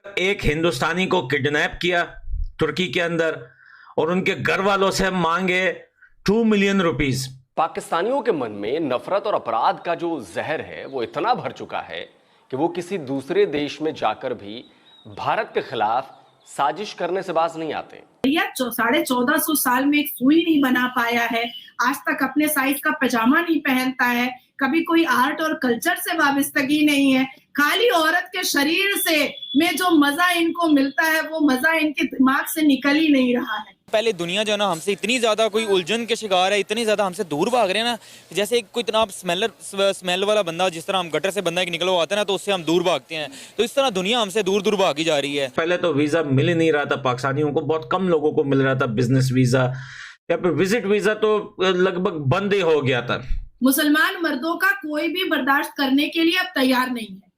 एक हिंदुस्तानी को किडनैप किया तुर्की के अंदर और उनके घर वालों से मांगे 2 मिलियन रुपीस। पाकिस्तानियों के मन में नफरत और अपराध का जो जहर है वो इतना भर चुका है कि वो किसी दूसरे देश में जाकर भी भारत के खिलाफ साजिश करने से बाज नहीं आते। भैया 1450 साल में एक सुई नहीं बना पाया है, आज तक अपने साइज का पजामा नहीं पहनता है, कभी कोई आर्ट और कल्चर से वाबस्तगी नहीं है, खाली औरत के शरीर से में जो मजा इनको मिलता है वो मजा इनके दिमाग से निकल ही नहीं रहा है। पहले दुनिया जो है ना हमसे इतनी ज़्यादा कोई उलझन के शिकार है, इतनी ज़्यादा हमसे दूर भाग रहे हैं ना, जैसे एक कोई इतना स्मेल वाला बंदा, जिस तरह हम गटर से बंदा एक निकला हुआ आता है ना तो उससे हम दूर भागते हैं, तो इस तरह दुनिया हमसे दूर दूर भागी जा रही है। पहले तो वीजा मिल ही नहीं रहा था पाकिस्तानियों को, बहुत कम लोगों को मिल रहा था बिजनेस वीजा या फिर विजिट वीजा तो लगभग बंद ही हो गया था। मुसलमान मर्दों का कोई भी बर्दाश्त करने के लिए अब तैयार नहीं है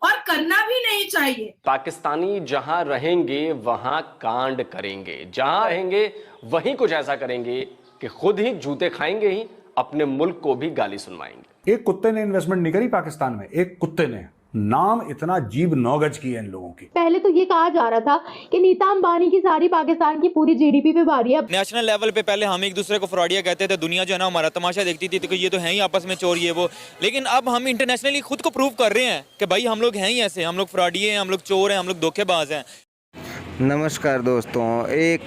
और करना भी नहीं चाहिए। पाकिस्तानी जहां रहेंगे वहां कांड करेंगे, जहां रहेंगे वहीं कुछ ऐसा करेंगे कि खुद ही जूते खाएंगे ही अपने मुल्क को भी गाली सुनवाएंगे। एक कुत्ते ने इन्वेस्टमेंट नहीं करी पाकिस्तान में, एक कुत्ते ने, नाम इतना जीभ 9 गज की है इन लोगों की। पहले तो ये कहा जा रहा था कि नीता अंबानी की सारी पाकिस्तान की पूरी जीडीपी पे भारी है। नेशनल लेवल पे पहले हम एक दूसरे को फ्रॉडिया कहते थे, दुनिया जो है ना हमारा तमाशा देखती थी, तो ये तो है ही आपस में चोर ये वो, लेकिन अब हम इंटरनेशनली खुद को प्रूव कर रहे हैं कि भाई हम लोग हैं ही ऐसे, हम लोग फ्रॉडिये हैं, हम लोग चोर हैं, हम लोग धोखेबाज हैं। नमस्कार दोस्तों, एक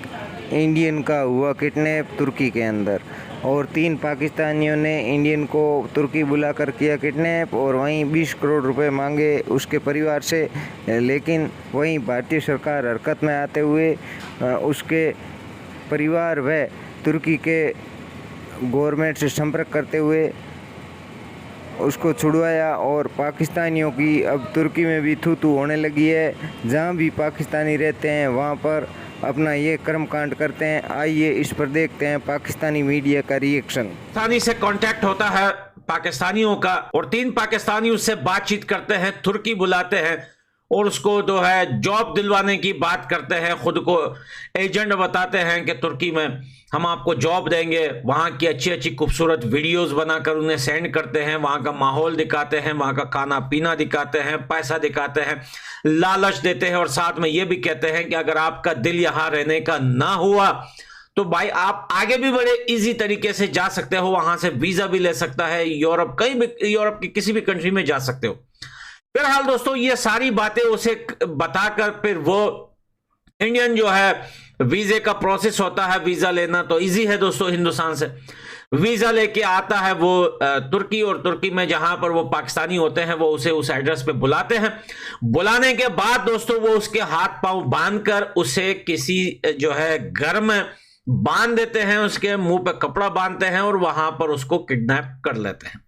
इंडियन का हुआ किडनैप तुर्की के अंदर और 3 पाकिस्तानियों ने इंडियन को तुर्की बुलाकर किया किडनैप और वहीं 20 करोड़ रुपए मांगे उसके परिवार से, लेकिन वहीं भारतीय सरकार हरकत में आते हुए उसके परिवार व तुर्की के गवर्नमेंट से संपर्क करते हुए उसको छुड़वाया और पाकिस्तानियों की अब तुर्की में भी थू थू होने लगी है। जहाँ भी पाकिस्तानी रहते हैं वहाँ पर अपना ये कर्मकांड करते हैं। आइए इस पर देखते हैं पाकिस्तानी मीडिया का रिएक्शन। पाकिस्तानी से कांटेक्ट होता है पाकिस्तानियों का और 3 पाकिस्तानी उससे बातचीत करते हैं, तुर्की बुलाते हैं और उसको जो है जॉब दिलवाने की बात करते हैं, खुद को एजेंट बताते हैं कि तुर्की में हम आपको जॉब देंगे, वहाँ की अच्छी अच्छी खूबसूरत वीडियोस बनाकर उन्हें सेंड करते हैं, वहाँ का माहौल दिखाते हैं, वहाँ का खाना पीना दिखाते हैं, पैसा दिखाते हैं, लालच देते हैं और साथ में ये भी कहते हैं कि अगर आपका दिल यहाँ रहने का ना हुआ तो भाई आप आगे भी बड़े इजी तरीके से जा सकते हो, वहां से वीजा भी ले सकता है, यूरोप कहीं भी, यूरोप की किसी भी कंट्री में जा सकते हो। फिलहाल दोस्तों ये सारी बातें उसे बताकर फिर वो इंडियन जो है वीजे का प्रोसेस होता है, वीजा लेना तो इजी है दोस्तों, हिंदुस्तान से वीजा लेके आता है वो तुर्की और तुर्की में जहां पर वो पाकिस्तानी होते हैं वो उसे उस एड्रेस पे बुलाते हैं। बुलाने के बाद दोस्तों वो उसके हाथ पांव बांधकर उसे किसी जो है घर में बांध देते हैं, उसके मुंह पे कपड़ा बांधते हैं और वहां पर उसको किडनैप कर लेते हैं।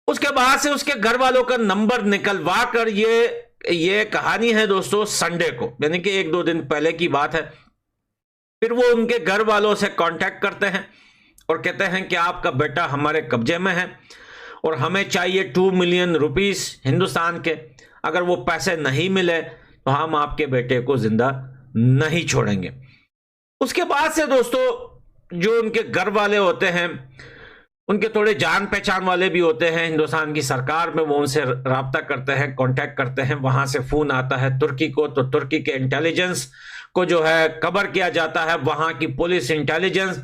उसके बाद से उसके घर वालों का नंबर निकलवा कर ये कहानी है दोस्तों संडे को, यानी कि 1-2 दिन पहले की बात है। फिर वो उनके घर वालों से कांटेक्ट करते हैं और कहते हैं कि आपका बेटा हमारे कब्जे में है और हमें चाहिए 2 मिलियन रुपीस हिंदुस्तान के, अगर वो पैसे नहीं मिले तो हम आपके बेटे को जिंदा नहीं छोड़ेंगे। उसके बाद से दोस्तों जो उनके घर वाले होते हैं उनके थोड़े जान पहचान वाले भी होते हैं हिंदुस्तान की सरकार में, वो उनसे राब्ता करते हैं, कांटेक्ट करते हैं, वहां से फोन आता है तुर्की को, तो तुर्की के इंटेलिजेंस को जो है खबर किया जाता है। वहां की पुलिस इंटेलिजेंस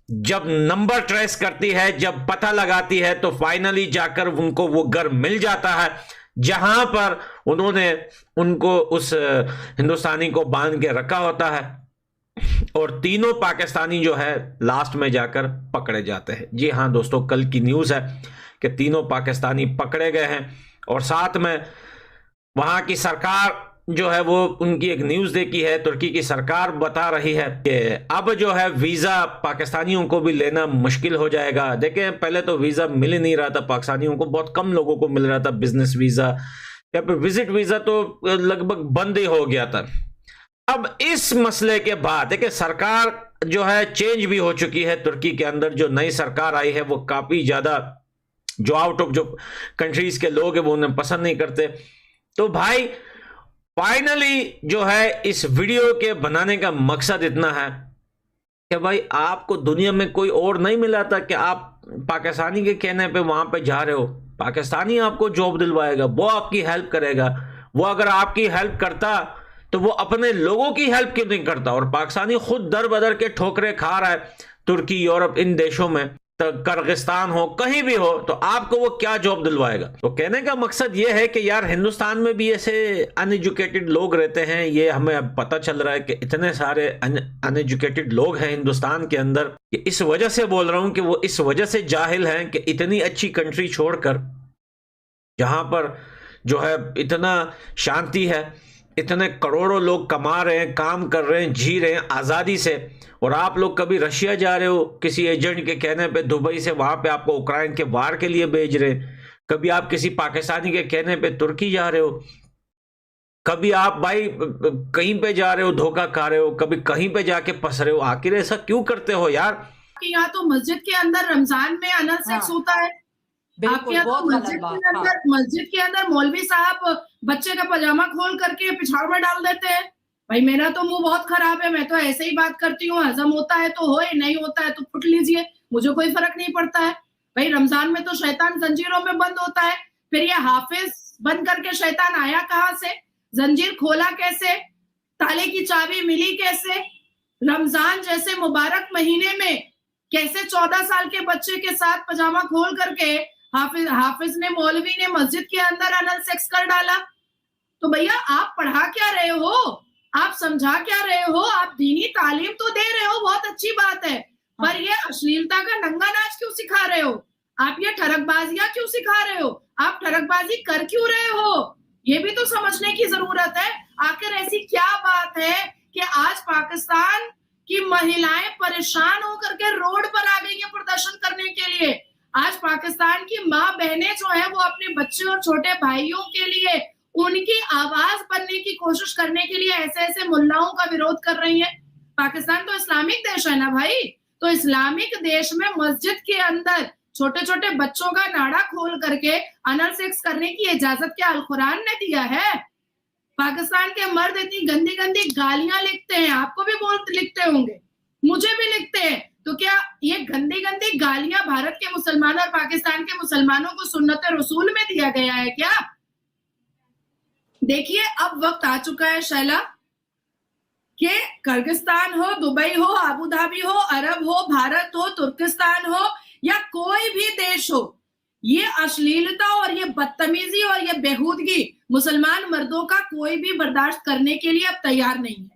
जब नंबर ट्रेस करती है, जब पता लगाती है तो फाइनली जाकर उनको वो घर मिल जाता है जहां पर उन्होंने उनको उस हिंदुस्तानी को बांध के रखा होता है और तीनों पाकिस्तानी जो है लास्ट में जाकर पकड़े जाते हैं। जी हाँ दोस्तों, कल की न्यूज़ है कि तीनों पाकिस्तानी पकड़े गए हैं और साथ में वहां की सरकार जो है वो उनकी एक न्यूज़ देखी है, तुर्की की सरकार बता रही है कि अब जो है वीज़ा पाकिस्तानियों को भी लेना मुश्किल हो जाएगा। देखें पहले तो वीज़ा मिल ही नहीं रहा था पाकिस्तानियों को, बहुत कम लोगों को मिल रहा था बिजनेस वीज़ा या फिर विजिट वीज़ा तो लगभग बंद ही हो गया था। अब इस मसले के बाद देखिए सरकार जो है चेंज भी हो चुकी है तुर्की के अंदर, जो नई सरकार आई है वो काफी ज्यादा जो आउट ऑफ जो कंट्रीज के लोग हैं वो उन्हें पसंद नहीं करते। तो भाई फाइनली जो है इस वीडियो के बनाने का मकसद इतना है कि भाई आपको दुनिया में कोई और नहीं मिला था कि आप पाकिस्तानी के कहने पे वहां पे जा रहे हो, पाकिस्तानी आपको जॉब दिलवाएगा, वो आपकी हेल्प करेगा। वो अगर आपकी हेल्प करता तो वो अपने लोगों की हेल्प क्यों नहीं करता? और पाकिस्तानी खुद दर बदर के ठोकरे खा रहा है तुर्की, यूरोप, इन देशों में, किर्गिस्तान हो, कहीं भी हो, तो आपको वो क्या जॉब दिलवाएगा? तो कहने का मकसद ये है कि यार हिंदुस्तान में भी ऐसे अनएजुकेटेड लोग रहते हैं। ये हमें अब पता चल रहा है कि इतने सारे अनएजुकेटेड लोग हैं हिंदुस्तान के अंदर, कि इस वजह से बोल रहा हूं कि वो इस वजह से जाहिल हैं कि इतनी अच्छी कंट्री छोड़कर, जहां पर जो है इतना शांति है, इतने करोड़ों लोग कमा रहे हैं, काम कर रहे हैं, जी रहे हैं आज़ादी से, और आप लोग कभी रशिया जा रहे हो किसी एजेंट के कहने पे, दुबई से वहां पे आपको उक्राइन के वार के लिए भेज रहे हैं, कभी आप किसी पाकिस्तानी के कहने पे तुर्की जा रहे हो, कभी आप भाई कहीं पे जा रहे हो धोखा खा रहे हो, कभी कहीं पे जाके फंस रहे हो। आखिर ऐसा क्यों करते हो यार? कि यहाँ तो मस्जिद के अंदर रमजान में अनल सेक्स होता है। आपके यहाँ तो मस्जिद के अंदर मौलवी साहब बच्चे का पजामा खोल करके पिछाड़ में डाल देते हैं। भाई मेरा तो मुंह बहुत खराब है, मैं तो ऐसे ही बात करती हूँ, हजम होता है तो होए, नहीं होता है तो फुट लीजिए, मुझे कोई फर्क नहीं पड़ता है। भाई रमजान में तो शैतान जंजीरों में बंद होता है, फिर ये हाफिज बंद करके शैतान आया कहाँ से? जंजीर खोला कैसे? ताले की चाबी मिली कैसे? रमजान जैसे मुबारक महीने में कैसे 14 साल के बच्चे के साथ पजामा खोल करके हाफिज ने, मौलवी ने मस्जिद के अंदर अनल सेक्स कर डाला? तो भैया आप पढ़ा क्या रहे हो? आप समझा क्या रहे हो? आप दीनी तालीम तो दे रहे हो, बहुत अच्छी बात है, पर ये अश्लीलता का नंगा नाच क्यों सिखा रहे हो? आप ये ठरकबाजियां क्यों सिखा रहे हो? आप ठरकबाजी कर क्यों रहे हो? ये भी तो समझने की जरूरत है। आखिर ऐसी क्या बात है कि आज पाकिस्तान की महिलाएं परेशान होकर के रोड पर आ गई है प्रदर्शन करने के लिए? आज पाकिस्तान की माँ बहनें जो है वो अपने बच्चे और छोटे भाइयों के लिए उनकी आवाज बनने की कोशिश करने के लिए ऐसे ऐसे मुल्लाओं का विरोध कर रही है। पाकिस्तान तो इस्लामिक देश है ना भाई, तो इस्लामिक देश में मस्जिद के अंदर छोटे छोटे बच्चों का नाड़ा खोल करके अनल सेक्स करने की इजाजत क्या अल कुरान ने दिया है? पाकिस्तान के मर्द इतनी गंदी गंदी गालियां लिखते हैं, आपको भी लिखते होंगे, मुझे भी लिखते हैं, तो क्या ये गंदी गंदी गालियां भारत के मुसलमान और पाकिस्तान के मुसलमानों को सुन्नत रसूल में दिया गया है क्या? देखिए अब वक्त आ चुका है शैला कि किर्गिस्तान हो, दुबई हो, अबू धाबी हो, अरब हो, भारत हो, तुर्किस्तान हो या कोई भी देश हो, ये अश्लीलता और ये बदतमीजी और ये बेहूदगी मुसलमान मर्दों का कोई भी बर्दाश्त करने के लिए अब तैयार नहीं है।